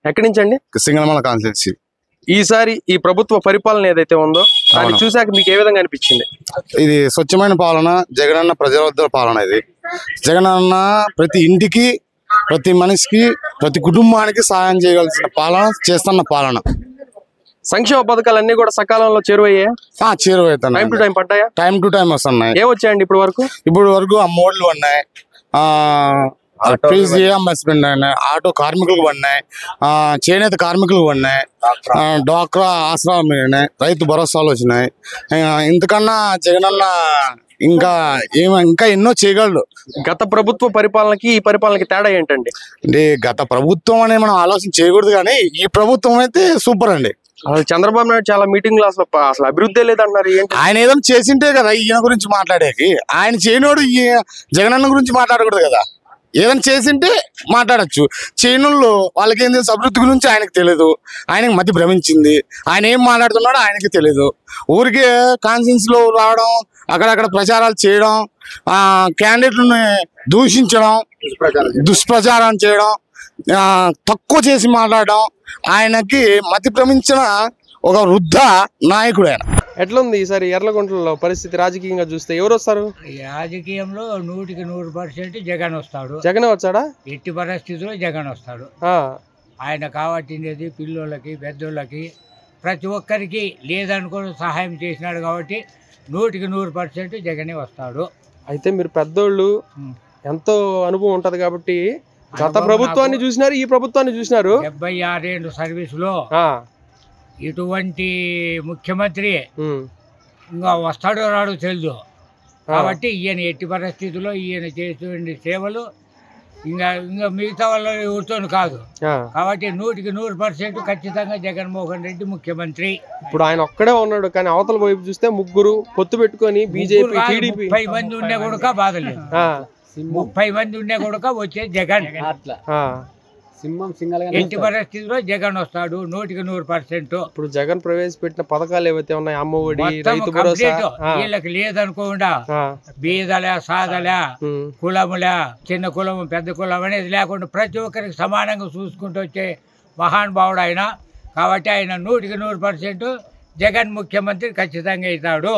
ఎక్కడి నుంచి అండి? సింగనమల కాన్స్టిట్యున్సీ. ఈసారి ఈ ప్రభుత్వ పరిపాలన ఏదైతే ఉందో దాన్ని చూసాక మీకు ఏ విధంగా అనిపించింది? ఇది స్వచ్ఛమైన పాలన, జగనన్న ప్రజల వద్ద పాలన. ఇది జగనన్న ప్రతి ఇంటికి, ప్రతి మనిషికి, ప్రతి కుటుంబానికి సహాయం చేయగలిసిన పాలన, చేస్తున్న పాలన. సంక్షేమ పథకాలన్నీ కూడా సకాలంలో చేరువయ్యాయా? చేరువవుతున్నాయి. టైం టు టైం పడ్డాయా? టైం టు టైం వస్తున్నాయి. ఏ వచ్చాయండి ఇప్పుడు వరకు? అమ్మఒడ్లు ఉన్నాయి, హస్బెండ్ అయినాయి, ఆటో కార్మికులకు పడినాయి, చేనేత కార్మికులకు పడినాయి, డ్వాక్రా ఆశ్రమం అయినాయి, రైతు భరోసాలు వచ్చినాయి. ఇంతకన్నా జగనన్న ఇంకా ఎన్నో చేయగలడు. గత ప్రభుత్వ పరిపాలనకి ఈ పరిపాలనకి తేడా ఏంటండి? అంటే గత ప్రభుత్వం అనే మనం ఆలోచన చేయకూడదు, కానీ ఈ ప్రభుత్వం అయితే సూపర్ అండి. అసలు చంద్రబాబు నాయుడు చాలా మీటింగ్ అసలు అభివృద్ధి లేదంటున్నారు. ఆయన ఏదైనా చేసింటే కదా ఈయన గురించి మాట్లాడేకి. ఆయన చేయనోడు జగనన్న గురించి మాట్లాడకూడదు కదా. ఏదైనా చేసింటే మాట్లాడచ్చు. చేయనుల్లో వాళ్ళకి ఏం తెలుసు? అభివృద్ధి గురించి ఆయనకు తెలియదు. ఆయనకి మతి భ్రమించింది. ఆయన ఏం మాట్లాడుతున్నాడో ఆయనకి తెలియదు. ఊరికే కాన్ఫరెన్స్ లో రావడం, అక్కడక్కడ ప్రచారాలు చేయడం, క్యాండిడేట్లను దూషించడం, దుష్ప్రచారం చేయడం, తక్కువ చేసి మాట్లాడడం. ఆయనకి మతి భ్రమించిన ఒక వృద్ధ నాయకుడు ఆయన. ఎట్లుంది ఈసారి ఎర్లగుంటలో పరిస్థితి రాజకీయంగా చూస్తే? ఎవరు వస్తారు? రాజకీయంలో 100% జగన్ వస్తాడు. జగనే వచ్చాడా? ఎట్టి పరిస్థితుల్లో జగన్ వస్తాడు. ఆయన కావాల్సినది పిల్లోళ్ళకి, పెద్దోళ్ళకి, ప్రతి ఒక్కరికి లేదనుకోని సహాయం చేసినాడు కాబట్టి 100% జగనే వస్తాడు. అయితే మీరు పెద్దోళ్ళు, ఎంతో అనుభవం ఉంటది కాబట్టి గత ప్రభుత్వాన్ని చూసినారు, ఈ ప్రభుత్వాన్ని చూసినారు. 76 ఏళ్ళు సర్వీసులో ఇటువంటి ముఖ్యమంత్రి ఇంకా వస్తాడో రాడో తెలియదు. కాబట్టి ఈయన ఎట్టి పరిస్థితుల్లో ఈయన చేసే సేవలు ఇంకా మిగతా వాళ్ళు ఎవరితో కాదు. కాబట్టి 100% ఖచ్చితంగా జగన్మోహన్ రెడ్డి ముఖ్యమంత్రి. ఇప్పుడు ఆయన ఒక్కడే ఉన్నాడు, కానీ అవతల వైపు చూస్తే ముగ్గురు పొత్తు పెట్టుకొని బీజేపీ, టీడీపీ 30 మంది ఉన్నా కూడా బాధలేదు. 30 మంది ఉన్నా కూడా వచ్చే జగన్. ఎట్టి పరిస్థితిలో జగన్ వస్తాడు 100%. ఇప్పుడు జగన్ ప్రవేశపెట్టిన పథకాలు ఏవైతే ఉన్నాయి, అమ్మఒడి, రైతు భరోసా, వీళ్ళకి లేదనుకోకుండా బీదల, సాదల, కులముల, చిన్న కులం, పెద్ద కులం అనేది లేకుండా ప్రతి ఒక్కరికి సమానంగా చూసుకుంటూ వచ్చే మహానుభావుడు ఆయన. కాబట్టి ఆయన 100% జగన్ ముఖ్యమంత్రి ఖచ్చితంగా అవుతాడు.